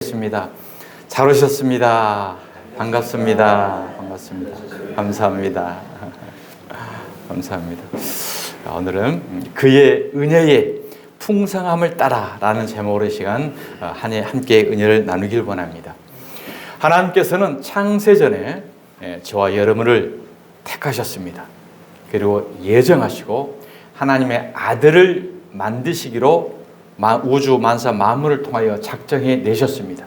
있습니다. 잘 오셨습니다. 반갑습니다. 감사합니다. 감사합니다. 오늘은 그의 은혜의 풍성함을 따라라는 제목으로 이 시간 한 해 함께 은혜를 나누길 원합니다. 하나님께서는 창세전에 저와 여러분을 택하셨습니다. 그리고 예정하시고 하나님의 아들을 만드시기로 우주 만사 만물을 통하여 작정해 내셨습니다.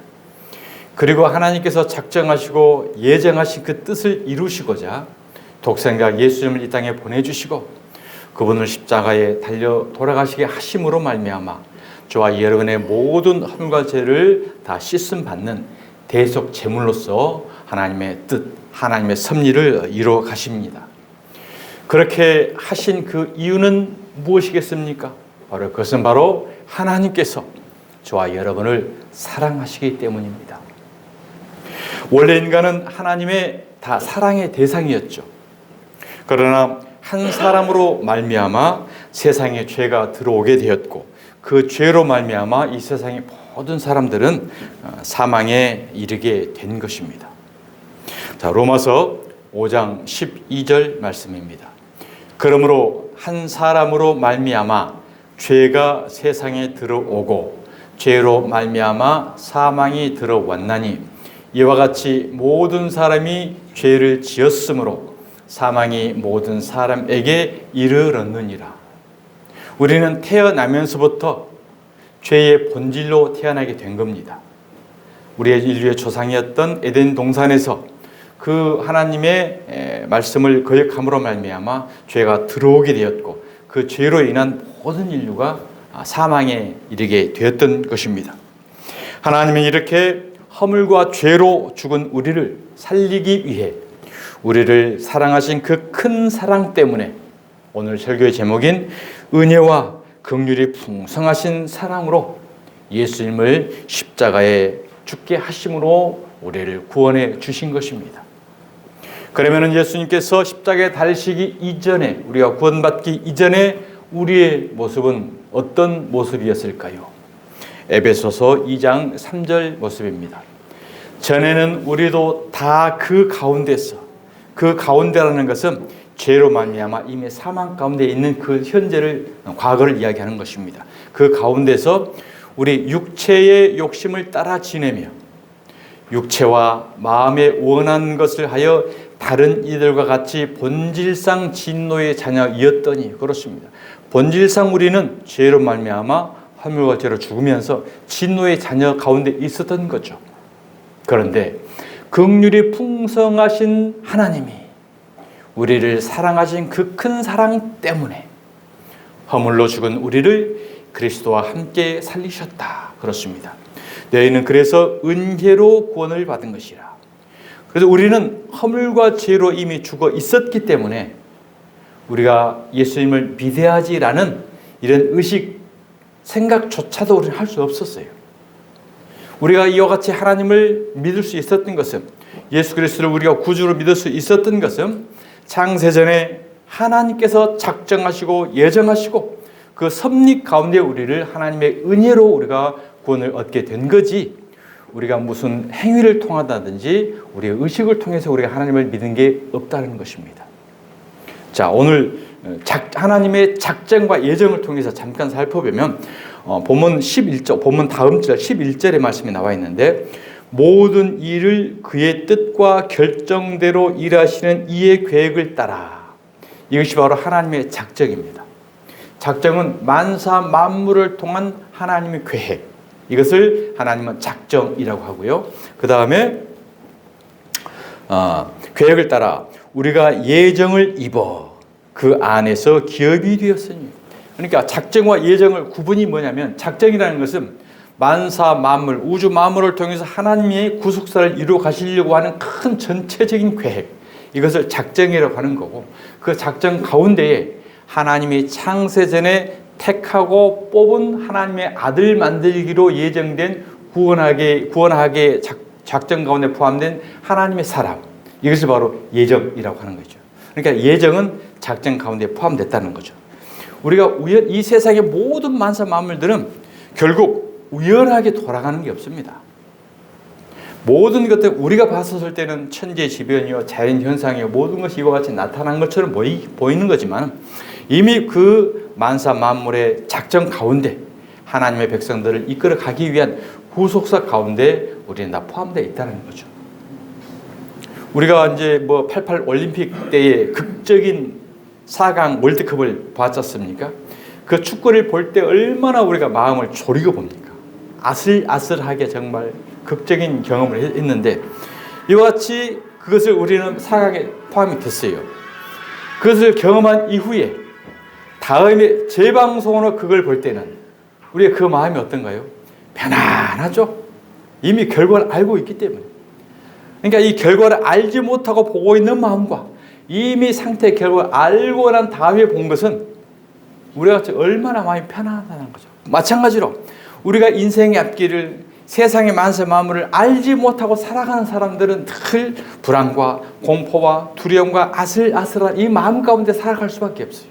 그리고 하나님께서 작정하시고 예정하신 그 뜻을 이루시고자 독생자 예수님을 이 땅에 보내주시고 그분을 십자가에 달려 돌아가시게 하심으로 말미암아 저와 여러분의 모든 허물과 죄를 다 씻음 받는 대속 제물로서 하나님의 뜻, 하나님의 섭리를 이루어 가십니다. 그렇게 하신 그 이유는 무엇이겠습니까? 그것은 바로 하나님께서 저와 여러분을 사랑하시기 때문입니다. 원래 인간은 하나님의 다 사랑의 대상이었죠. 그러나 한 사람으로 말미암아 세상에 죄가 들어오게 되었고 그 죄로 말미암아 이 세상의 모든 사람들은 사망에 이르게 된 것입니다. 자, 로마서 5장 12절 말씀입니다. 그러므로 한 사람으로 말미암아 죄가 세상에 들어오고 죄로 말미암아 사망이 들어왔나니 이와 같이 모든 사람이 죄를 지었으므로 사망이 모든 사람에게 이르렀느니라. 우리는 태어나면서부터 죄의 본질로 태어나게 된 겁니다. 우리의 인류의 조상이었던 에덴 동산에서 그 하나님의 말씀을 거역함으로 말미암아 죄가 들어오게 되었고 그 죄로 인한 모든 인류가 사망에 이르게 되었던 것입니다. 하나님은 이렇게 허물과 죄로 죽은 우리를 살리기 위해 우리를 사랑하신 그 큰 사랑 때문에 오늘 설교의 제목인 은혜와 긍휼이 풍성하신 사랑으로 예수님을 십자가에 죽게 하심으로 우리를 구원해 주신 것입니다. 그러면 예수님께서 십자가에 달리시기 이전에 우리가 구원받기 이전에 우리의 모습은 어떤 모습이었을까요? 에베소서 2장 3절 모습입니다. 전에는 우리도 다 그 가운데서, 그 가운데라는 것은 죄로 말미암아 이미 사망 가운데 있는 그 현재를, 과거를 이야기하는 것입니다. 그 가운데서 우리 육체의 욕심을 따라 지내며 육체와 마음에 원한 것을 하여 다른 이들과 같이 본질상 진노의 자녀이었더니 그렇습니다. 본질상 우리는 죄로 말미암아 허물과 죄로 죽으면서 진노의 자녀 가운데 있었던 거죠. 그런데 긍휼이 풍성하신 하나님이 우리를 사랑하신 그 큰 사랑 때문에 허물로 죽은 우리를 그리스도와 함께 살리셨다. 그렇습니다. 너희는 그래서 은혜로 구원을 받은 것이라. 그래서 우리는 허물과 죄로 이미 죽어 있었기 때문에 우리가 예수님을 비대하지라는 이런 의식, 생각조차도 우리는 할 수 없었어요. 우리가 이와 같이 하나님을 믿을 수 있었던 것은, 예수 그리스도를 우리가 구주로 믿을 수 있었던 것은 창세전에 하나님께서 작정하시고 예정하시고 그 섭리 가운데 우리를 하나님의 은혜로 우리가 구원을 얻게 된 거지, 우리가 무슨 행위를 통하다든지 우리의 의식을 통해서 우리가 하나님을 믿은 게 없다는 것입니다. 자, 오늘 하나님의 작정과 예정을 통해서 잠깐 살펴보면 본문 11절, 본문 다음 절 11절의 말씀이 나와 있는데 모든 일을 그의 뜻과 결정대로 일하시는 이의 계획을 따라, 이것이 바로 하나님의 작정입니다. 작정은 만사 만물을 통한 하나님의 계획, 이것을 하나님은 작정이라고 하고요. 그 다음에 계획을 따라 우리가 예정을 입어 그 안에서 기업이 되었으니. 그러니까 작정과 예정을 구분이 뭐냐면, 작정이라는 것은 만사 만물, 우주 만물을 통해서 하나님의 구속사를 이루어 가시려고 하는 큰 전체적인 계획, 이것을 작정이라고 하는 거고, 그 작정 가운데에 하나님이 창세전에 택하고 뽑은 하나님의 아들 만들기로 예정된 구원하게 작정 가운데 포함된 하나님의 사람, 이것을 바로 예정이라고 하는 거죠. 그러니까 예정은 작정 가운데 포함됐다는 거죠. 우리가 이 세상의 모든 만사 만물들은 결국 우연하게 돌아가는 게 없습니다. 모든 것들 우리가 봤었을 때는 천재지변이요 자연현상이요 모든 것이 이와 같이 나타난 것처럼 보이는 거지만 이미 그 만사 만물의 작정 가운데 하나님의 백성들을 이끌어 가기 위한 후속사 가운데 우리는 다 포함되어 있다는 거죠. 우리가 이제 88 올림픽 때의 극적인 4강 월드컵을 봤었습니까? 그 축구를 볼 때 얼마나 우리가 마음을 졸이고 봅니까? 아슬아슬하게 정말 극적인 경험을 했는데 이와 같이 그것을 우리는 4강에 포함이 됐어요. 그것을 경험한 이후에 다음에 재방송으로 그걸 볼 때는 우리의 그 마음이 어떤가요? 편안하죠. 이미 결과를 알고 있기 때문에. 그러니까 이 결과를 알지 못하고 보고 있는 마음과 이미 상태의 결과를 알고 난 다음에 본 것은 우리가 얼마나 마음이 편안하다는 거죠. 마찬가지로 우리가 인생의 앞길을 세상의 만세 만물을 알지 못하고 살아가는 사람들은 늘 불안과 공포와 두려움과 아슬아슬한 이 마음 가운데 살아갈 수밖에 없어요.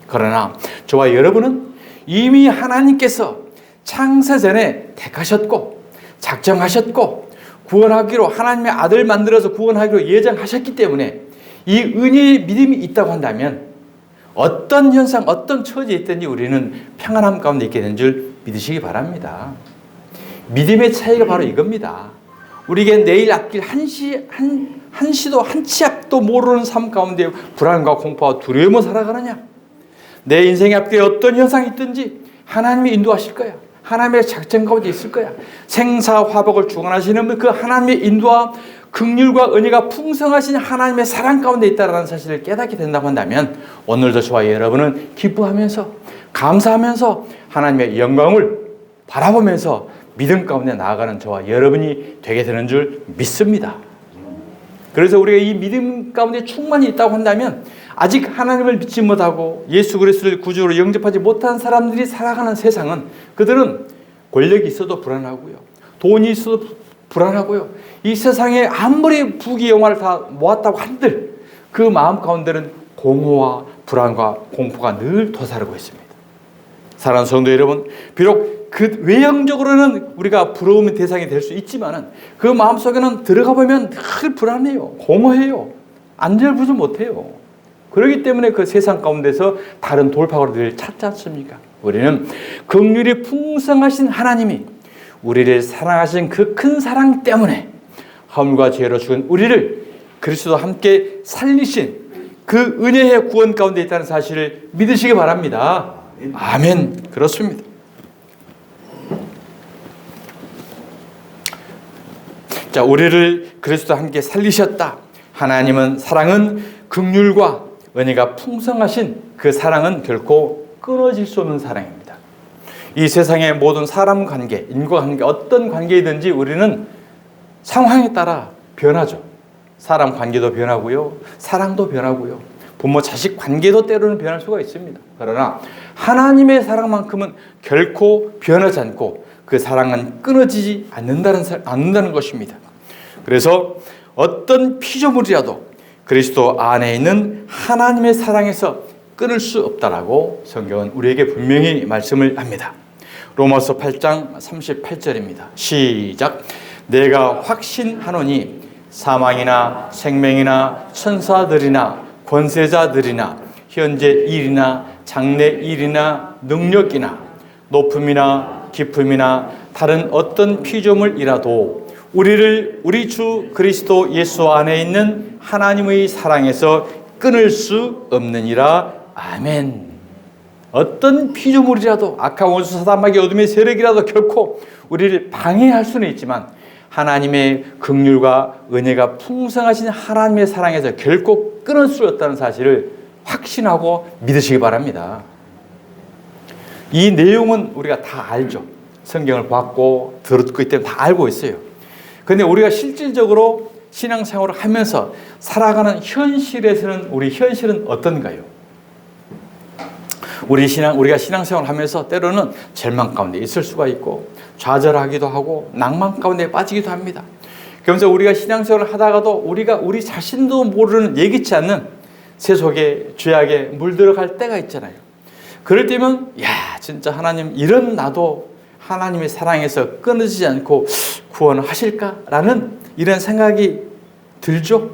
그러나 저와 여러분은 이미 하나님께서 창세전에 택하셨고 작정하셨고 구원하기로 하나님의 아들 만들어서 구원하기로 예정하셨기 때문에 이 은혜의 믿음이 있다고 한다면 어떤 현상, 어떤 처지에 있든지 우리는 평안함 가운데 있게 된 줄 믿으시기 바랍니다. 믿음의 차이가 바로 이겁니다. 우리에게 내일 앞길 한시도 한 치 앞도 모르는 삶 가운데 불안과 공포와 두려움을 살아가느냐? 내 인생의 앞길에 어떤 현상이 있든지 하나님이 인도하실 거야. 하나님의 작전 가운데 있을 거야. 생사화복을 주관하시는 그 하나님의 인도와 긍휼과 은혜가 풍성하신 하나님의 사랑 가운데 있다는 사실을 깨닫게 된다고 한다면 오늘도 저와 여러분은 기뻐하면서 감사하면서 하나님의 영광을 바라보면서 믿음 가운데 나아가는 저와 여러분이 되게 되는 줄 믿습니다. 그래서 우리가 이 믿음 가운데 충만히 있다고 한다면 아직 하나님을 믿지 못하고 예수 그리스도를 구주로 영접하지 못한 사람들이 살아가는 세상은 그들은 권력이 있어도 불안하고요. 돈이 있어도 불안하고요. 이 세상에 아무리 부귀영화를 다 모았다고 한들 그 마음 가운데는 공허와 불안과 공포가 늘 도사르고 있습니다. 사랑하는 성도 여러분, 비록 그 외형적으로는 우리가 부러움의 대상이 될 수 있지만은 그 마음속에는 들어가 보면 늘 불안해요. 공허해요. 안절부절 못해요. 그렇기 때문에 그 세상 가운데서 다른 돌파구를 늘 찾지 않습니까? 우리는 긍휼이 풍성하신 하나님이 우리를 사랑하신 그 큰 사랑 때문에 허물과 죄로 죽은 우리를 그리스도와 함께 살리신 그 은혜의 구원 가운데 있다는 사실을 믿으시기 바랍니다. 아멘. 그렇습니다. 자, 우리를 그리스도와 함께 살리셨다. 하나님은 사랑은 긍휼과 은혜가 풍성하신 그 사랑은 결코 끊어질 수 없는 사랑입니다. 이 세상의 모든 사람 관계, 인과관계, 어떤 관계이든지 우리는 상황에 따라 변하죠. 사람 관계도 변하고요. 사랑도 변하고요. 부모 자식 관계도 때로는 변할 수가 있습니다. 그러나 하나님의 사랑만큼은 결코 변하지 않고 그 사랑은 끊어지지 않는다는 것입니다. 그래서 어떤 피조물이라도 그리스도 안에 있는 하나님의 사랑에서 끊을 수 없다라고 성경은 우리에게 분명히 말씀을 합니다. 로마서 8장 38절입니다. 시작. 내가 확신하노니 사망이나 생명이나 천사들이나 권세자들이나 현재 일이나 장래 일이나 능력이나 높음이나 깊음이나 다른 어떤 피조물이라도 우리를 우리 주 그리스도 예수 안에 있는 하나님의 사랑에서 끊을 수 없느니라. 아멘. 어떤 피조물이라도 악한 원수 사단마귀 어둠의 세력이라도 결코 우리를 방해할 수는 있지만 하나님의 긍휼과 은혜가 풍성하신 하나님의 사랑에서 결코 끊을 수 없다는 사실을 확신하고 믿으시기 바랍니다. 이 내용은 우리가 다 알죠. 성경을 봤고 들었기 때문에 다 알고 있어요. 그런데 우리가 실질적으로 신앙생활을 하면서 살아가는 현실에서는 우리 현실은 어떤가요? 우리가 신앙생활을 하면서 때로는 절망 가운데 있을 수가 있고 좌절하기도 하고 낭만 가운데 빠지기도 합니다. 그러면서 우리가 신앙생활을 하다가도 우리 자신도 모르는 예기치 않는 세속의 죄악에 물들어갈 때가 있잖아요. 그럴 때면 진짜 하나님 이런 나도 하나님의 사랑에서 끊어지지 않고 구원하실까라는 이런 생각이 들죠?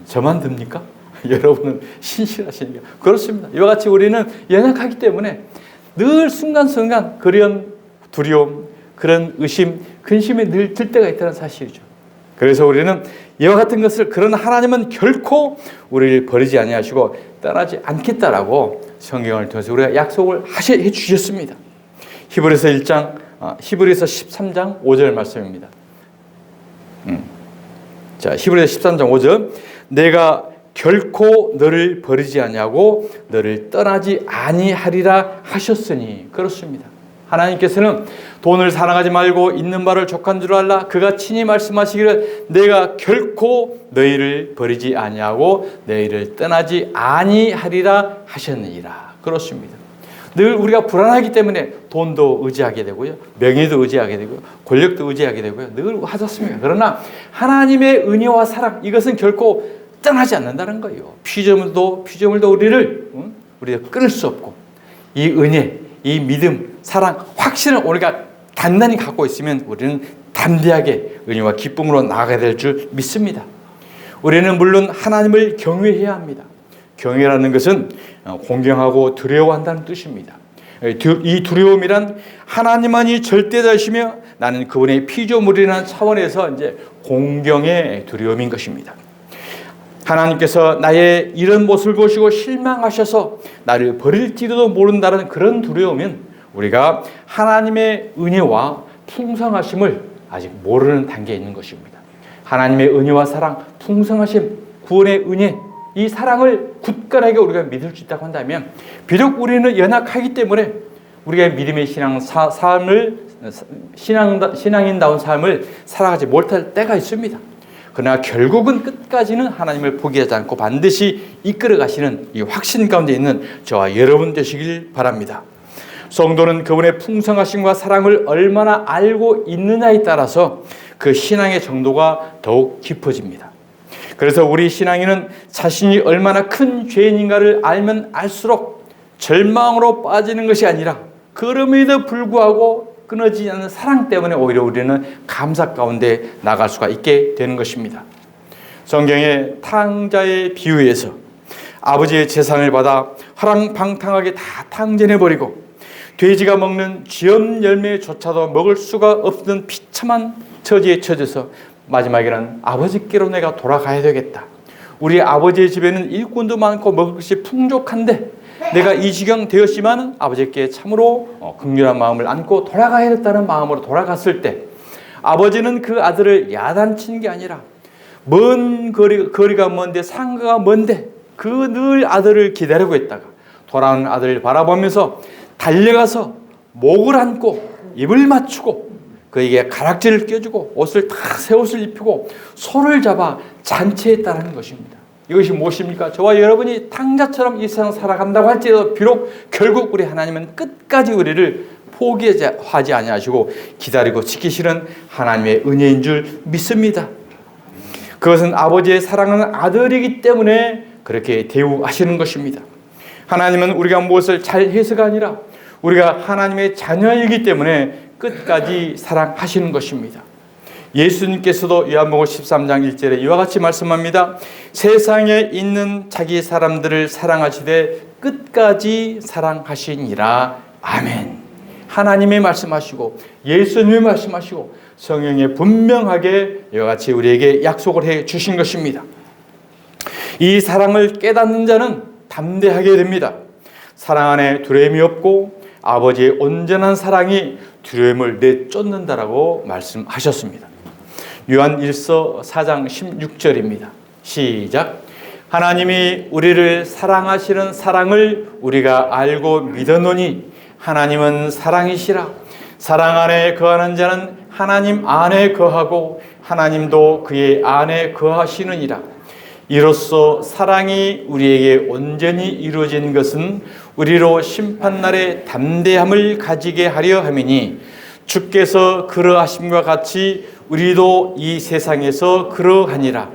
저만 듭니까? 여러분은 신실하시니까. 그렇습니다. 이와 같이 우리는 연약하기 때문에 늘 순간순간 그런 두려움, 그런 의심, 근심이 늘 들 때가 있다는 사실이죠. 그래서 우리는 이와 같은 것을, 그러나 하나님은 결코 우리를 버리지 아니하시고 떠나지 않겠다라고 성경을 통해서 우리가 약속을 해 주셨습니다. 히브리서 13장 5절 말씀입니다. 자, 히브리서 13장 5절. 내가 결코 너를 버리지 아니하고 너를 떠나지 아니하리라 하셨으니. 그렇습니다. 하나님께서는 돈을 사랑하지 말고 있는 바를 족한 줄 알라. 그가 친히 말씀하시기를 내가 결코 너희를 버리지 아니하고 너희를 떠나지 아니하리라 하셨느니라. 그렇습니다. 늘 우리가 불안하기 때문에 돈도 의지하게 되고요, 명예도 의지하게 되고요, 권력도 의지하게 되고요, 늘 하셨습니다. 그러나 하나님의 은혜와 사랑, 이것은 결코 떠나지 않는다는 거예요. 피조물도 우리가 끊을 수 없고, 이 은혜, 이 믿음, 사랑, 확신을 우리가 단단히 갖고 있으면 우리는 담대하게 은혜와 기쁨으로 나아가야 될 줄 믿습니다. 우리는 물론 하나님을 경외해야 합니다. 경외라는 것은 공경하고 두려워한다는 뜻입니다. 이 두려움이란 하나님만이 절대자이시며 나는 그분의 피조물이라는 차원에서 이제 공경의 두려움인 것입니다. 하나님께서 나의 이런 모습을 보시고 실망하셔서 나를 버릴지도 모른다는 그런 두려움은 우리가 하나님의 은혜와 풍성하심을 아직 모르는 단계에 있는 것입니다. 하나님의 은혜와 사랑, 풍성하심, 구원의 은혜, 이 사랑을 굳건하게 우리가 믿을 수 있다고 한다면, 비록 우리는 연약하기 때문에 우리가 믿음의 신앙인다운 삶을 살아가지 못할 때가 있습니다. 그러나 결국은 끝까지는 하나님을 포기하지 않고 반드시 이끌어 가시는 이 확신 가운데 있는 저와 여러분 되시길 바랍니다. 성도는 그분의 풍성하심과 사랑을 얼마나 알고 있느냐에 따라서 그 신앙의 정도가 더욱 깊어집니다. 그래서 우리 신앙인은 자신이 얼마나 큰 죄인인가를 알면 알수록 절망으로 빠지는 것이 아니라 그럼에도 불구하고 끊어지지 않는 사랑 때문에 오히려 우리는 감사 가운데 나갈 수가 있게 되는 것입니다. 성경의 탕자의 비유에서 아버지의 재산을 받아 화랑방탕하게 다 탕진해버리고 돼지가 먹는 쥐엄 열매조차도 먹을 수가 없는 비참한 처지에 처져서 마지막에는 아버지께로 내가 돌아가야 되겠다. 우리 아버지의 집에는 일꾼도 많고 먹을 것이 풍족한데 내가 이 지경 되었지만 아버지께 참으로 긍휼한 마음을 안고 돌아가야겠다는 마음으로 돌아갔을 때 아버지는 그 아들을 야단치는 게 아니라 먼 거리가 먼데 상가가 먼데 그 늘 아들을 기다리고 있다가 돌아오는 아들을 바라보면서 달려가서 목을 안고 입을 맞추고 그에게 가락지를 껴주고 옷을 새 옷을 입히고 손을 잡아 잔치했다는 것입니다. 이것이 무엇입니까? 저와 여러분이 탕자처럼 이 세상 살아간다고 할지라도 비록 결국 우리 하나님은 끝까지 우리를 포기하지 아니하시고 기다리고 지키시는 하나님의 은혜인 줄 믿습니다. 그것은 아버지의 사랑하는 아들이기 때문에 그렇게 대우하시는 것입니다. 하나님은 우리가 무엇을 잘해서가 아니라 우리가 하나님의 자녀이기 때문에 끝까지 사랑하시는 것입니다. 예수님께서도 요한복음 13장 1절에 이와 같이 말씀합니다. 세상에 있는 자기 사람들을 사랑하시되 끝까지 사랑하시니라. 아멘. 하나님이 말씀하시고 예수님이 말씀하시고 성경에 분명하게 이와 같이 우리에게 약속을 해 주신 것입니다. 이 사랑을 깨닫는 자는 담대하게 됩니다. 사랑 안에 두려움이 없고 아버지의 온전한 사랑이 두려움을 내쫓는다라고 말씀하셨습니다. 요한 1서 4장 16절입니다. 시작. 하나님이 우리를 사랑하시는 사랑을 우리가 알고 믿었노니 하나님은 사랑이시라. 사랑 안에 거하는 자는 하나님 안에 거하고 하나님도 그의 안에 거하시느니라. 이로써 사랑이 우리에게 온전히 이루어진 것은 우리로 심판날에 담대함을 가지게 하려 함이니 주께서 그러하심과 같이 우리도 이 세상에서 그러하니라.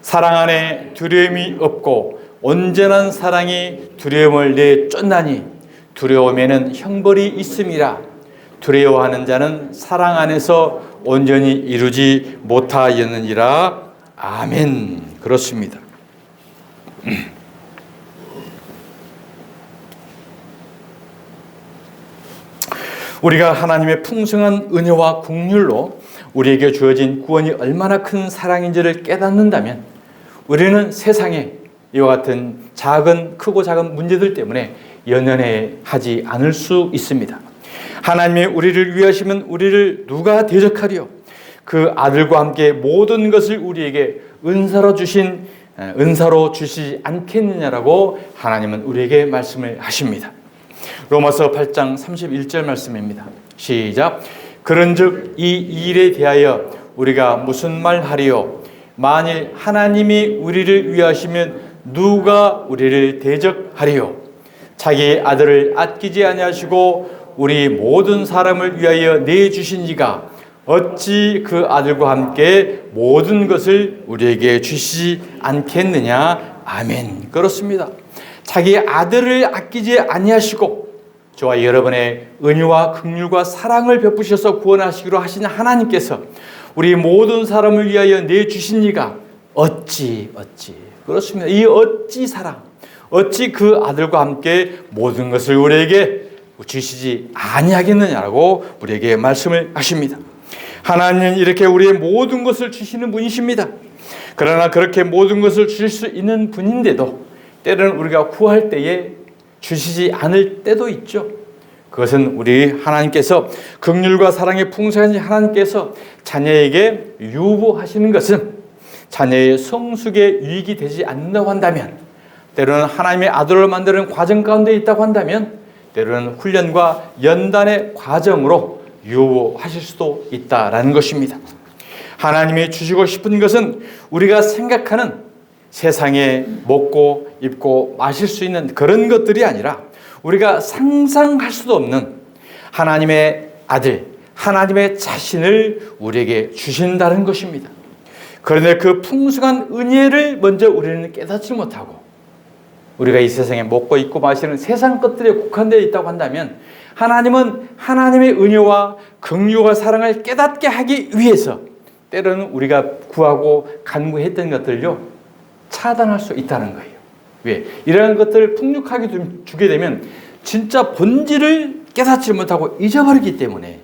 사랑 안에 두려움이 없고 온전한 사랑이 두려움을 내쫓나니 두려움에는 형벌이 있음이라. 두려워하는 자는 사랑 안에서 온전히 이루지 못하였느니라. 아멘. 그렇습니다. 우리가 하나님의 풍성한 은혜와 긍휼로 우리에게 주어진 구원이 얼마나 큰 사랑인지를 깨닫는다면 우리는 세상에 이와 같은 크고 작은 문제들 때문에 연연해하지 않을 수 있습니다. 하나님이 우리를 위하시면 우리를 누가 대적하리요? 그 아들과 함께 모든 것을 우리에게 은사로 주시지 않겠느냐라고 하나님은 우리에게 말씀을 하십니다. 로마서 8장 31절 말씀입니다. 시작. 그런즉 이 일에 대하여 우리가 무슨 말하리요? 만일 하나님이 우리를 위하시면 누가 우리를 대적하리요? 자기의 아들을 아끼지 아니하시고 우리 모든 사람을 위하여 내주신 이가 어찌 그 아들과 함께 모든 것을 우리에게 주시지 않겠느냐. 아멘. 그렇습니다. 자기의 아들을 아끼지 아니하시고 저와 여러분의 은혜와 긍휼과 사랑을 베푸셔서 구원하시기로 하신 하나님께서 우리 모든 사람을 위하여 내주신 이가 어찌 그렇습니다. 이 어찌 사랑, 어찌 그 아들과 함께 모든 것을 우리에게 주시지 아니하겠느냐라고 우리에게 말씀을 하십니다. 하나님은 이렇게 우리의 모든 것을 주시는 분이십니다. 그러나 그렇게 모든 것을 주실 수 있는 분인데도 때로는 우리가 구할 때에 주시지 않을 때도 있죠. 그것은 우리 하나님께서 긍휼과 사랑의 풍성하신 하나님께서 자녀에게 유보하시는 것은 자녀의 성숙에 유익이 되지 않는다고 한다면, 때로는 하나님의 아들을 만드는 과정 가운데 있다고 한다면, 때로는 훈련과 연단의 과정으로 유보하실 수도 있다라는 것입니다. 하나님이 주시고 싶은 것은 우리가 생각하는 세상에 먹고 입고 마실 수 있는 그런 것들이 아니라 우리가 상상할 수도 없는 하나님의 아들, 하나님의 자신을 우리에게 주신다는 것입니다. 그런데 그 풍성한 은혜를 먼저 우리는 깨닫지 못하고 우리가 이 세상에 먹고 입고 마시는 세상 것들에 국한되어 있다고 한다면, 하나님은 하나님의 은혜와 긍휼과 사랑을 깨닫게 하기 위해서 때로는 우리가 구하고 간구했던 것들요 차단할 수 있다는 거예요. 왜? 이러한 것들을 풍족하게 주게 되면 진짜 본질을 깨닫지 못하고 잊어버리기 때문에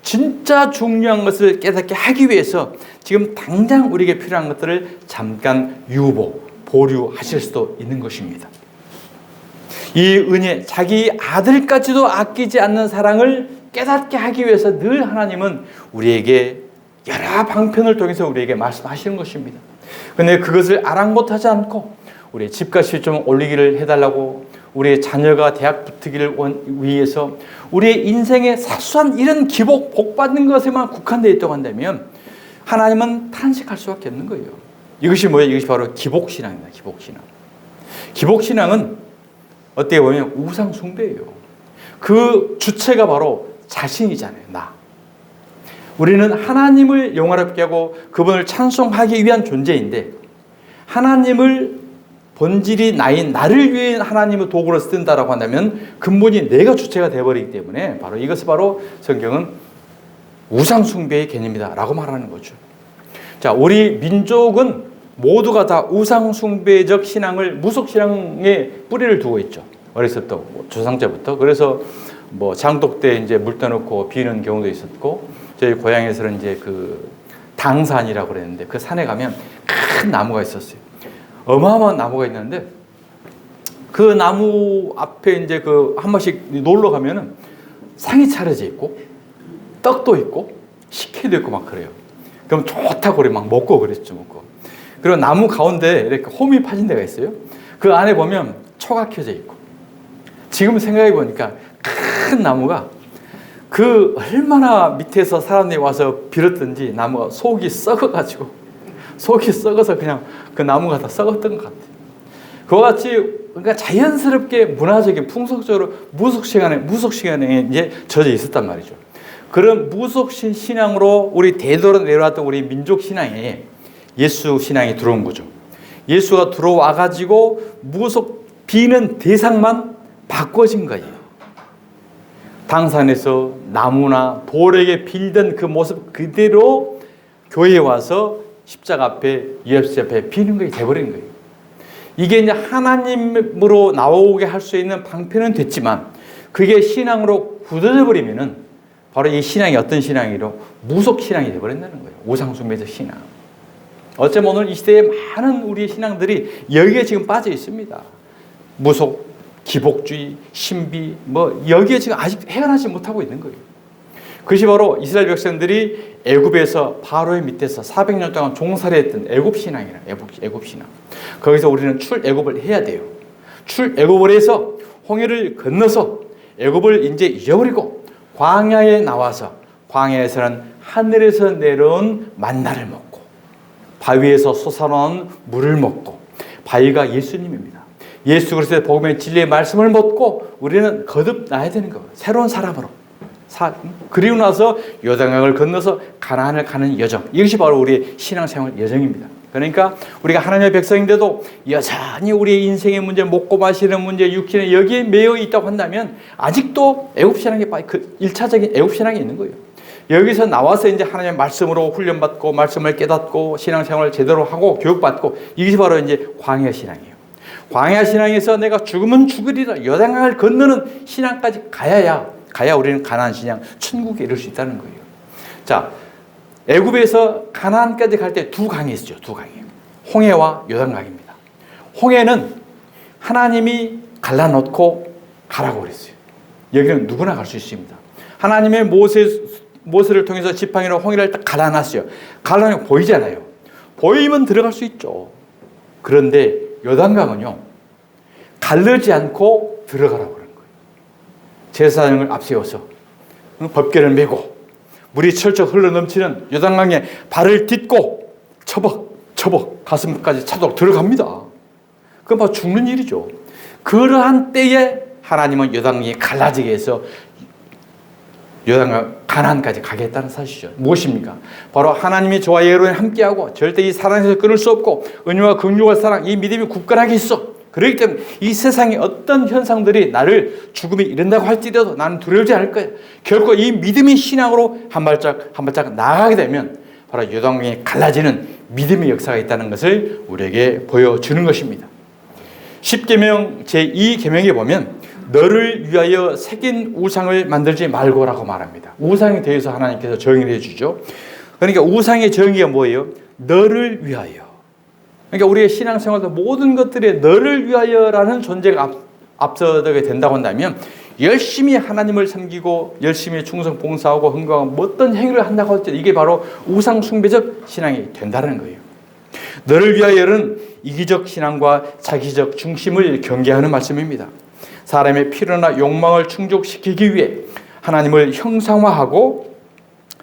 진짜 중요한 것을 깨닫게 하기 위해서 지금 당장 우리에게 필요한 것들을 잠깐 보류하실 수도 있는 것입니다. 이 은혜, 자기 아들까지도 아끼지 않는 사랑을 깨닫게 하기 위해서 늘 하나님은 우리에게 여러 방편을 통해서 우리에게 말씀하시는 것입니다. 그런데 그것을 아랑곳하지 않고 우리의 집값이 좀 올리기를 해달라고, 우리의 자녀가 대학 붙기를 위해서 우리의 인생의 사소한 이런 기복, 복 받는 것에만 국한되어 있다고 한다면 하나님은 탄식할 수밖에 없는 거예요. 이것이 뭐예요? 이것이 바로 기복신앙입니다. 기복신앙. 기복신앙은 어떻게 보면 우상숭배예요. 그 주체가 바로 자신이잖아요. 나. 우리는 하나님을 영화롭게 하고 그분을 찬송하기 위한 존재인데, 하나님을 본질이 나를 위해 하나님을 도구로 쓴다라고 한다면 근본이 내가 주체가 되어버리기 때문에 바로 이것이 바로 성경은 우상숭배의 개념이다 라고 말하는 거죠. 자, 우리 민족은 모두가 다 우상숭배적 신앙을, 무속신앙에 뿌리를 두고 있죠. 어렸을 때 조상제부터. 그래서 장독 때 이제 물 떠놓고 비는 경우도 있었고, 저희 고향에서는 이제 그 당산이라고 그랬는데 그 산에 가면 큰 나무가 있었어요. 어마어마한 나무가 있는데 그 나무 앞에 이제 한 번씩 놀러 가면은 상이 차려져 있고 떡도 있고 식혜도 있고 막 그래요. 그럼 좋다고 우리 막 먹고 그랬죠, 먹고. 그리고 나무 가운데 이렇게 홈이 파진 데가 있어요. 그 안에 보면 초가 켜져 있고. 지금 생각해 보니까 큰 나무가 그 얼마나 밑에서 사람들이 와서 빌었던지 나무가 속이 썩어서 그냥 그 나무가 다 썩었던 것 같아요. 그와 같이 그러니까 자연스럽게 문화적인 풍속적으로 무속 시간에 이제 젖어 있었단 말이죠. 그런 무속 신앙으로 우리 대대로 내려왔던 우리 민족 신앙에 예수 신앙이 들어온 거죠. 예수가 들어와 가지고 무속 비는 대상만 바꿔진 거예요. 당산에서 나무나 돌에게 빌던 그 모습 그대로 교회에 와서 십자가 앞에 예수 앞에 비는 것이 돼버린 거예요. 이게 이제 하나님으로 나오게 할 수 있는 방편은 됐지만 그게 신앙으로 굳어져 버리면은 바로 이 신앙이 어떤 신앙이로 무속 신앙이 돼버린다는 거예요. 우상숭배적 신앙. 어쩌면 오늘 이 시대에 많은 우리의 신앙들이 여기에 지금 빠져 있습니다. 무속, 기복주의, 신비, 여기에 지금 아직 헤어나지 못하고 있는 거예요. 그것이 바로 이스라엘 백성들이 애굽에서 바로의 밑에서 400년 동안 종살이했던 애굽 신앙이라 애굽 신앙. 거기서 우리는 출애굽을 해야 돼요. 출애굽을 해서 홍해를 건너서 애굽을 이제 잊어버리고 광야에 나와서 광야에서는 하늘에서 내려온 만나를 먹고 바위에서 솟아나온 물을 먹고 바위가 예수님입니다. 예수 그리스도의 복음의 진리의 말씀을 먹고 우리는 거듭나야 되는 거예요. 새로운 사람으로. 그리고 나서 요단강을 건너서 가나안을 가는 여정. 이것이 바로 우리의 신앙생활 여정입니다. 그러니까 우리가 하나님의 백성인데도 여전히 우리의 인생의 문제, 먹고 마시는 문제, 육신에 여기에 매여 있다고 한다면 아직도 애굽신앙에 그 1차적인 애굽신앙이 있는 거예요. 여기서 나와서 이제 하나님의 말씀으로 훈련받고 말씀을 깨닫고 신앙생활을 제대로 하고 교육받고 이것이 바로 이제 광야신앙이에요. 광야신앙에서 내가 죽으면 죽으리라 요단강을 건너는 신앙까지 가야 우리는 가나안 신앙 천국에 이를 수 있다는 거예요. 자, 애굽에서 가나안까지 갈 때 두 강이 있죠. 두 강이. 홍해와 요단강입니다. 홍해는 하나님이 갈라놓고 가라고 그랬어요. 여기는 누구나 갈 수 있습니다. 하나님의 모세를 통해서 지팡이로 홍해를 딱 갈라놨어요. 갈라놓고 보이잖아요. 보이면 들어갈 수 있죠. 그런데 요단강은요. 가르지 않고 들어가라고 그런 거예요. 제사장을 앞세워서 법궤를 메고 물이 철철 흘러넘치는 요단강에 발을 딛고 처벅 가슴까지 차도록 들어갑니다. 그건 바로 죽는 일이죠. 그러한 때에 하나님은 요단강이 갈라지게 해서 요단강 가나안까지 가겠다는 사실이죠. 무엇입니까? 바로 하나님이 저와 여러분이 함께하고 절대 이 사랑에서 끊을 수 없고 은혜와 긍휼과 사랑 이 믿음이 굳건하게 있어. 그렇기 때문에 이 세상의 어떤 현상들이 나를 죽음에 이른다고 할지라도 나는 두려우지 않을 거예요. 결코 이 믿음의 신앙으로 한 발짝 나아가게 되면 바로 요단강이 갈라지는 믿음의 역사가 있다는 것을 우리에게 보여주는 것입니다. 10계명 제2계명에 보면 너를 위하여 새긴 우상을 만들지 말고라고 말합니다. 우상에 대해서 하나님께서 정의를 해주죠. 그러니까 우상의 정의가 뭐예요? 너를 위하여. 그러니까 우리의 신앙생활도 모든 것들에 너를 위하여라는 존재가 앞서게 된다고 한다면 열심히 하나님을 섬기고 열심히 충성 봉사하고 헌금하고 어떤 행위를 한다고 할지 이게 바로 우상 숭배적 신앙이 된다는 거예요. 너를 위하여는 이기적 신앙과 자기적 중심을 경계하는 말씀입니다. 사람의 필요나 욕망을 충족시키기 위해 하나님을 형상화하고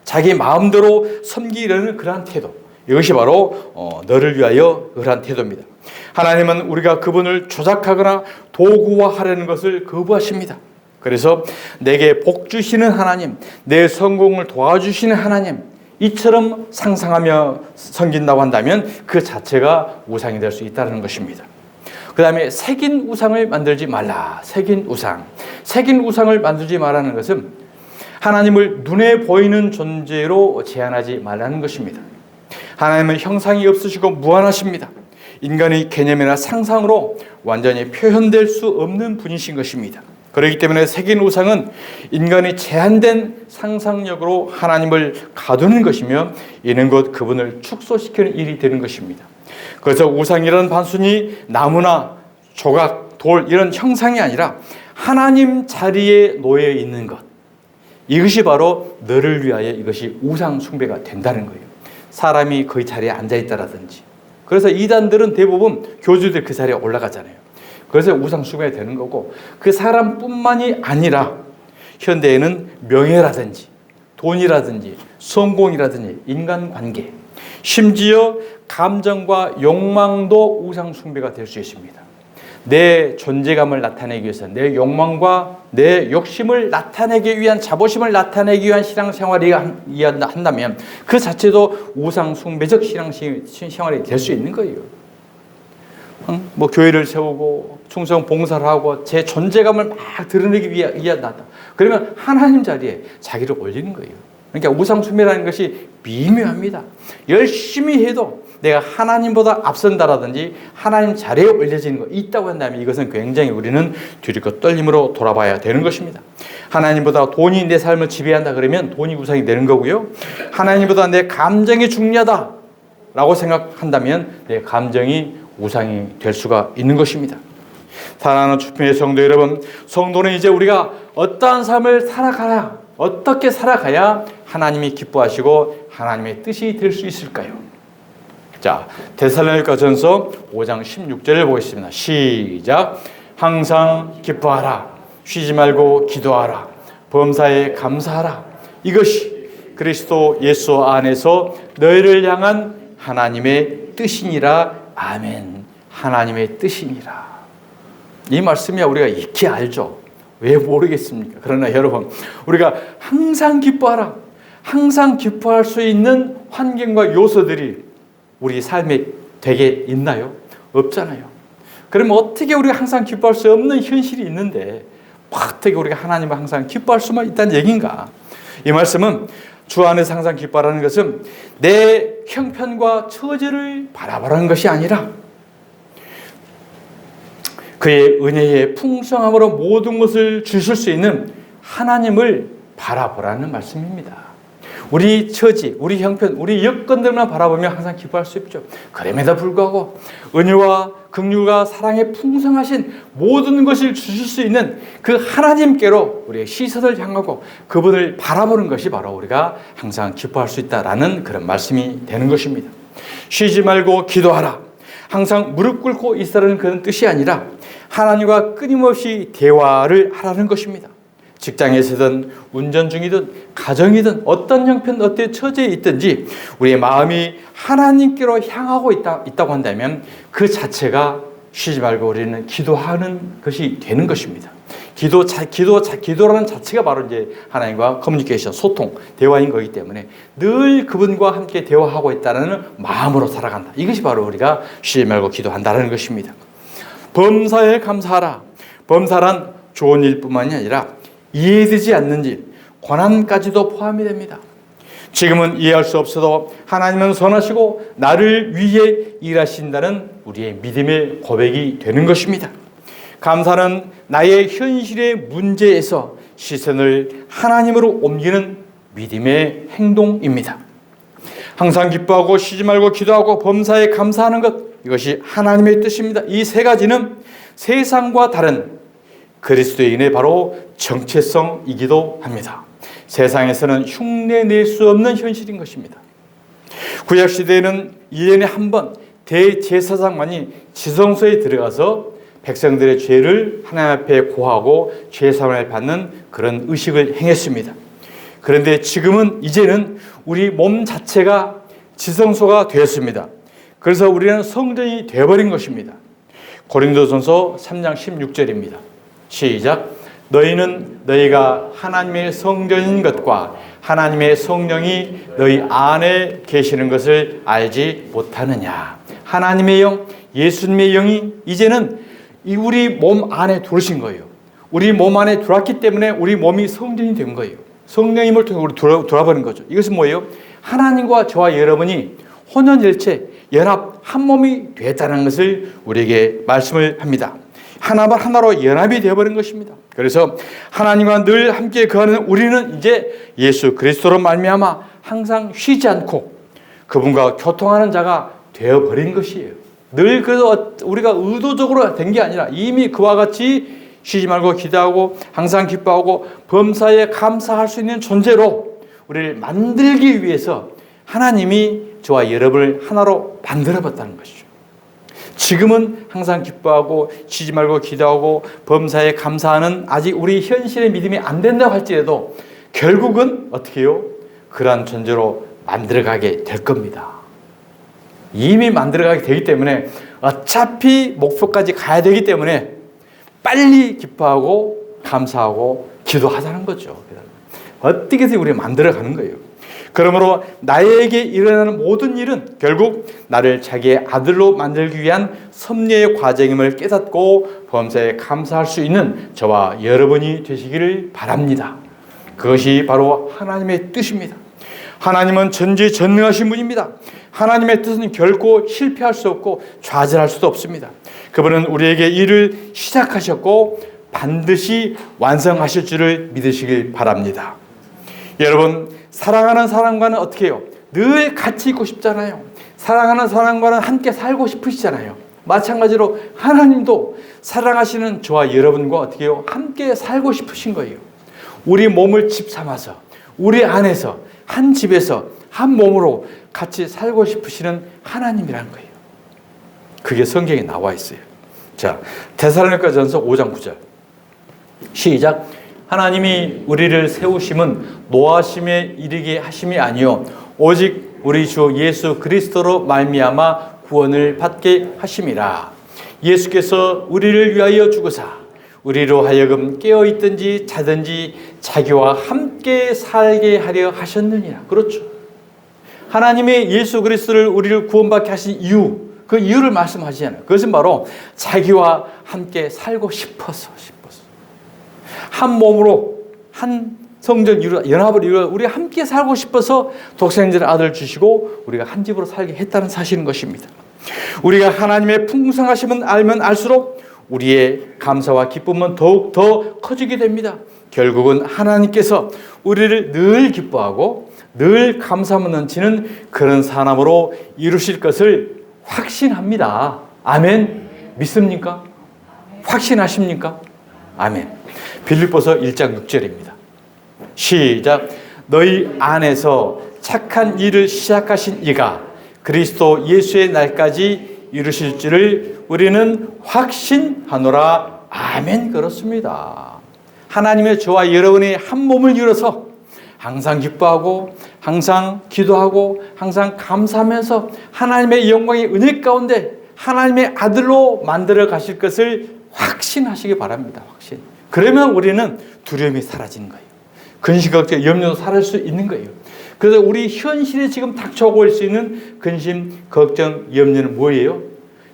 자기 마음대로 섬기려는 그러한 태도. 이것이 바로 너를 위하여 그러한 태도입니다. 하나님은 우리가 그분을 조작하거나 도구화하려는 것을 거부하십니다. 그래서 내게 복 주시는 하나님, 내 성공을 도와주시는 하나님 이처럼 상상하며 섬긴다고 한다면 그 자체가 우상이 될 수 있다는 것입니다. 그 다음에 새긴 우상을 만들지 말라. 새긴 우상을 만들지 말라는 것은 하나님을 눈에 보이는 존재로 제한하지 말라는 것입니다. 하나님은 형상이 없으시고 무한하십니다. 인간의 개념이나 상상으로 완전히 표현될 수 없는 분이신 것입니다. 그렇기 때문에 새긴 우상은 인간의 제한된 상상력으로 하나님을 가두는 것이며 이는 곧 그분을 축소시키는 일이 되는 것입니다. 그래서 우상이라는 단순히 나무나 조각, 돌 이런 형상이 아니라 하나님 자리에 놓여 있는 것. 이것이 바로 너를 위하여 이것이 우상 숭배가 된다는 거예요. 사람이 그 자리에 앉아있다라든지. 그래서 이단들은 대부분 교주들 그 자리에 올라가잖아요. 그래서 우상 숭배가 되는 거고 그 사람뿐만이 아니라 현대에는 명예라든지 돈이라든지 성공이라든지 인간관계 심지어 감정과 욕망도 우상 숭배가 될 수 있습니다. 내 존재감을 나타내기 위해서 내 욕망과 내 욕심을 나타내기 위한 자부심을 나타내기 위한 신앙생활이 한다면 그 자체도 우상 숭배적 신앙생활이 될 수 있는 거예요. 뭐 교회를 세우고 충성 봉사를 하고 제 존재감을 막 드러내기 위해 나다. 그러면 하나님 자리에 자기를 올리는 거예요. 그러니까 우상숭배라는 것이 미묘합니다. 열심히 해도 내가 하나님보다 앞선다라든지 하나님 자리에 올려지는 거 있다고 한다면 이것은 굉장히 우리는 두렵고 떨림으로 돌아봐야 되는 것입니다. 하나님보다 돈이 내 삶을 지배한다 그러면 돈이 우상이 되는 거고요. 하나님보다 내 감정이 중요하다라고 생각한다면 내 감정이 우상이 될 수가 있는 것입니다. 사랑하는 주편의 성도 여러분, 성도는 이제 우리가 어떠한 삶을 살아가야, 어떻게 살아가야 하나님이 기뻐하시고 하나님의 뜻이 될 수 있을까요? 자, 데살로니가전서 5장 16절을 보겠습니다. 시작. 항상 기뻐하라. 쉬지 말고 기도하라. 범사에 감사하라. 이것이 그리스도 예수 안에서 너희를 향한 하나님의 뜻이니라. 아멘. 하나님의 뜻이니라. 이 말씀이야 우리가 익히 알죠. 왜 모르겠습니까? 그러나 여러분, 우리가 항상 기뻐하라. 항상 기뻐할 수 있는 환경과 요소들이 우리 삶에 되게 있나요? 없잖아요. 그러면 어떻게 우리가 항상 기뻐할 수 없는 현실이 있는데 어떻게 우리가 하나님을 항상 기뻐할 수만 있다는 얘기인가? 이 말씀은 주 안에서 항상 기뻐하라는 것은 내 형편과 처지를 바라보라는 것이 아니라 그의 은혜의 풍성함으로 모든 것을 주실 수 있는 하나님을 바라보라는 말씀입니다. 우리 처지, 우리 형편, 우리 여건들만 바라보면 항상 기뻐할 수 있죠. 그럼에도 불구하고 은혜와 긍휼과 사랑의 풍성하신 모든 것을 주실 수 있는 그 하나님께로 우리의 시선을 향하고 그분을 바라보는 것이 바로 우리가 항상 기뻐할 수 있다라는 그런 말씀이 되는 것입니다. 쉬지 말고 기도하라. 항상 무릎 꿇고 있으라는 그런 뜻이 아니라 하나님과 끊임없이 대화를 하라는 것입니다. 직장에서든 운전 중이든 가정이든 어떤 형편 어떤 처지에 있든지 우리의 마음이 하나님께로 향하고 있다고 한다면 그 자체가 쉬지 말고 우리는 기도하는 것이 되는 것입니다. 기도라는 자체가 바로 이제 하나님과 커뮤니케이션, 소통, 대화인 거기 때문에 늘 그분과 함께 대화하고 있다는 마음으로 살아간다. 이것이 바로 우리가 쉬지 말고 기도한다는 것입니다. 범사에 감사하라. 범사란 좋은 일뿐만이 아니라 이해되지 않는 일, 고난까지도 포함이 됩니다. 지금은 이해할 수 없어도 하나님은 선하시고 나를 위해 일하신다는 우리의 믿음의 고백이 되는 것입니다. 감사는 나의 현실의 문제에서 시선을 하나님으로 옮기는 믿음의 행동입니다. 항상 기뻐하고 쉬지 말고 기도하고 범사에 감사하는 것, 이것이 하나님의 뜻입니다. 이 세 가지는 세상과 다른 그리스도인의 바로 정체성이기도 합니다. 세상에서는 흉내낼 수 없는 현실인 것입니다. 구약시대에는 1년에 한 번 대제사장만이 지성소에 들어가서 백성들의 죄를 하나님 앞에 고하고 죄사함을 받는 그런 의식을 행했습니다. 그런데 지금은 이제는 우리 몸 자체가 지성소가 되었습니다. 그래서 우리는 성전이 되어버린 것입니다. 고린도전서 3장 16절입니다. 시작. 너희는 너희가 하나님의 성전인 것과 하나님의 성령이 너희 안에 계시는 것을 알지 못하느냐. 하나님의 영, 예수님의 영이 이제는 우리 몸 안에 들어오신 거예요. 우리 몸 안에 들어왔기 때문에 우리 몸이 성전이 된 거예요. 성령의 힘을 통해 우리 돌아버린 거죠. 이것은 뭐예요? 하나님과 저와 여러분이 혼연일체 연합 한 몸이 되었다는 것을 우리에게 말씀을 합니다. 하나로 연합이 되어버린 것입니다. 그래서 하나님과 늘 함께 거하는 우리는 이제 예수 그리스도로 말미암아 항상 쉬지 않고 그분과 교통하는 자가 되어버린 것이에요. 늘 그래서 우리가 의도적으로 된 게 아니라 이미 그와 같이 쉬지 말고 기도하고 항상 기뻐하고 범사에 감사할 수 있는 존재로 우리를 만들기 위해서 하나님이 저와 여러분을 하나로 만들어봤다는 것이죠. 지금은 항상 기뻐하고 쉬지 말고 기도하고 범사에 감사하는 아직 우리 현실의 믿음이 안 된다고 할지라도 결국은 어떻게 해요? 그러한 존재로 만들어가게 될 겁니다. 이미 만들어가게 되기 때문에 어차피 목표까지 가야 되기 때문에 빨리 기뻐하고 감사하고 기도하자는 거죠. 어떻게든 우리가 만들어가는 거예요. 그러므로 나에게 일어나는 모든 일은 결국 나를 자기의 아들로 만들기 위한 섭리의 과정임을 깨닫고 범사에 감사할 수 있는 저와 여러분이 되시기를 바랍니다. 그것이 바로 하나님의 뜻입니다. 하나님은 전지전능하신 분입니다. 하나님의 뜻은 결코 실패할 수 없고 좌절할 수도 없습니다. 그분은 우리에게 일을 시작하셨고 반드시 완성하실 줄을 믿으시길 바랍니다. 여러분, 사랑하는 사람과는 어떻게 해요? 늘 같이 있고 싶잖아요. 사랑하는 사람과는 함께 살고 싶으시잖아요. 마찬가지로 하나님도 사랑하시는 저와 여러분과 어떻게 해요? 함께 살고 싶으신 거예요. 우리 몸을 집 삼아서 우리 안에서 한 집에서 한 몸으로 같이 살고 싶으시는 하나님이라는 거예요. 그게 성경에 나와 있어요. 자, 데살로니가전서 5장 9절 시작. 하나님이 우리를 세우심은 노하심에 이르게 하심이 아니요 오직 우리 주 예수 그리스도로 말미암아 구원을 받게 하심이라. 예수께서 우리를 위하여 죽으사 우리로 하여금 깨어있든지 자든지 자기와 함께 살게 하려 하셨느니라. 그렇죠. 하나님의 예수 그리스도를 우리를 구원받게 하신 이유, 그 이유를 말씀하시잖아요. 그것은 바로 자기와 함께 살고 싶어서. 한 몸으로 한 성전 연합을 이루어 우리 함께 살고 싶어서 독생자의 아들을 주시고 우리가 한 집으로 살게 했다는 사실인 것입니다. 우리가 하나님의 풍성하심을 알면 알수록 우리의 감사와 기쁨은 더욱 더 커지게 됩니다. 결국은 하나님께서 우리를 늘 기뻐하고 늘 감사함을 넘치는 그런 사람으로 이루실 것을 확신합니다. 아멘. 믿습니까? 확신하십니까? 아멘. 빌립보서 1장 6절입니다. 시작. 너희 안에서 착한 일을 시작하신 이가 그리스도 예수의 날까지 이루실 줄을 우리는 확신하노라. 아멘. 그렇습니다. 하나님의 저와 여러분이 한 몸을 이뤄서 항상 기뻐하고 항상 기도하고 항상 감사하면서 하나님의 영광의 은혜 가운데 하나님의 아들로 만들어 가실 것을 확신하시기 바랍니다. 확신. 그러면 우리는 두려움이 사라지는 거예요. 근심, 걱정, 염려도 사라질 수 있는 거예요. 그래서 우리 현실에 지금 닥쳐오고 올 수 있는 근심, 걱정, 염려는 뭐예요?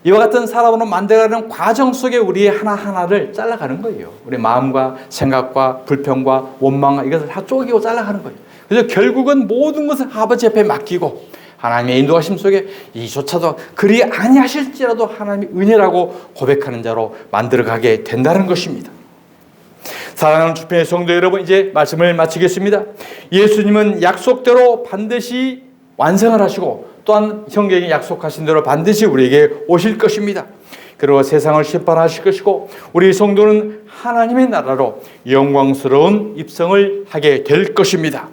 이와 같은 사람으로 만들어가는 과정 속에 우리 하나하나를 잘라가는 거예요. 우리 마음과 생각과 불평과 원망과 이것을 다 쪼개고 잘라가는 거예요. 그래서 결국은 모든 것을 아버지 앞에 맡기고 하나님의 인도하심 속에 이조차도 그리 아니하실지라도 하나님의 은혜라고 고백하는 자로 만들어가게 된다는 것입니다. 사랑하는 주편의 성도 여러분, 이제 말씀을 마치겠습니다. 예수님은 약속대로 반드시 완성을 하시고 또한 성경이 약속하신 대로 반드시 우리에게 오실 것입니다. 그리고 세상을 심판하실 것이고 우리 성도는 하나님의 나라로 영광스러운 입성을 하게 될 것입니다.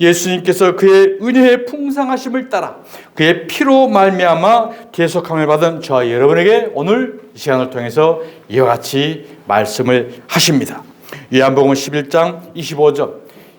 예수님께서 그의 은혜의 풍성하심을 따라 그의 피로 말미암아 계속함을 받은 저와 여러분에게 오늘 이 시간을 통해서 이와 같이 말씀을 하십니다. 요한복음 11장 25절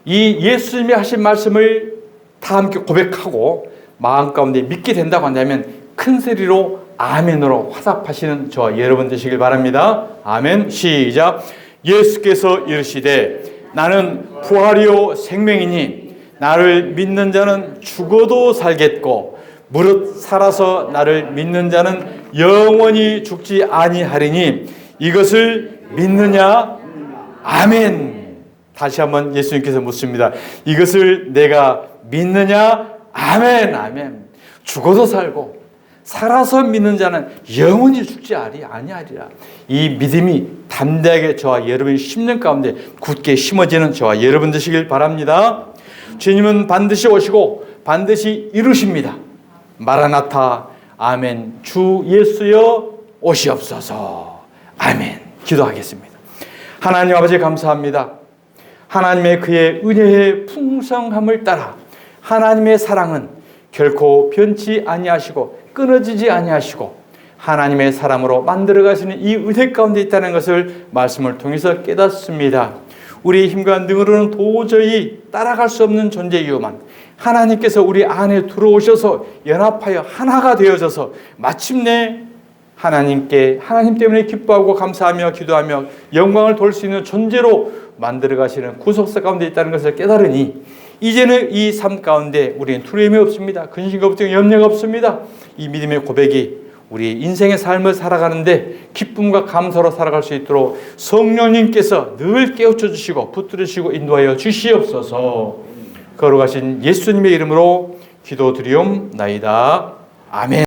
이 예수님이 하신 말씀을 다 함께 고백하고 마음 가운데 믿게 된다고 한다면 큰 소리로 아멘으로 화답하시는 저와 여러분 되시길 바랍니다. 아멘. 시작. 예수께서 이르시되 나는 부활이요 생명이니 나를 믿는 자는 죽어도 살겠고 무릇 살아서 나를 믿는 자는 영원히 죽지 아니하리니 이것을 믿느냐? 아멘. 다시 한번 예수님께서 묻습니다. 이것을 내가 믿느냐? 아멘. 아멘. 죽어도 살고 살아서 믿는 자는 영원히 죽지 아니하리라. 이 믿음이 담대하게 저와 여러분의 심령 가운데 굳게 심어지는 저와 여러분 되시길 바랍니다. 주님은 반드시 오시고 반드시 이루십니다. 마라나타. 아멘. 주 예수여 오시옵소서. 아멘. 기도하겠습니다. 하나님 아버지 감사합니다. 하나님의 그의 은혜의 풍성함을 따라 하나님의 사랑은 결코 변치 아니하시고 끊어지지 아니하시고 하나님의 사람으로 만들어 가시는 이 은혜 가운데 있다는 것을 말씀을 통해서 깨닫습니다. 우리의 힘과 능으로는 도저히 따라갈 수 없는 존재이오만 하나님께서 우리 안에 들어오셔서 연합하여 하나가 되어져서 마침내 하나님 때문에 기뻐하고 감사하며 기도하며 영광을 돌 수 있는 존재로 만들어 가시는 구속사 가운데 있다는 것을 깨달으니 이제는 이 삶 가운데 우리는 두려움이 없습니다. 근심 걱정 염려가 없습니다. 이 믿음의 고백이 우리 인생의 삶을 살아가는데 기쁨과 감사로 살아갈 수 있도록 성령님께서 늘 깨우쳐 주시고 붙들어 주시고 인도하여 주시옵소서. 거룩하신 예수님의 이름으로 기도드리옵나이다. 아멘.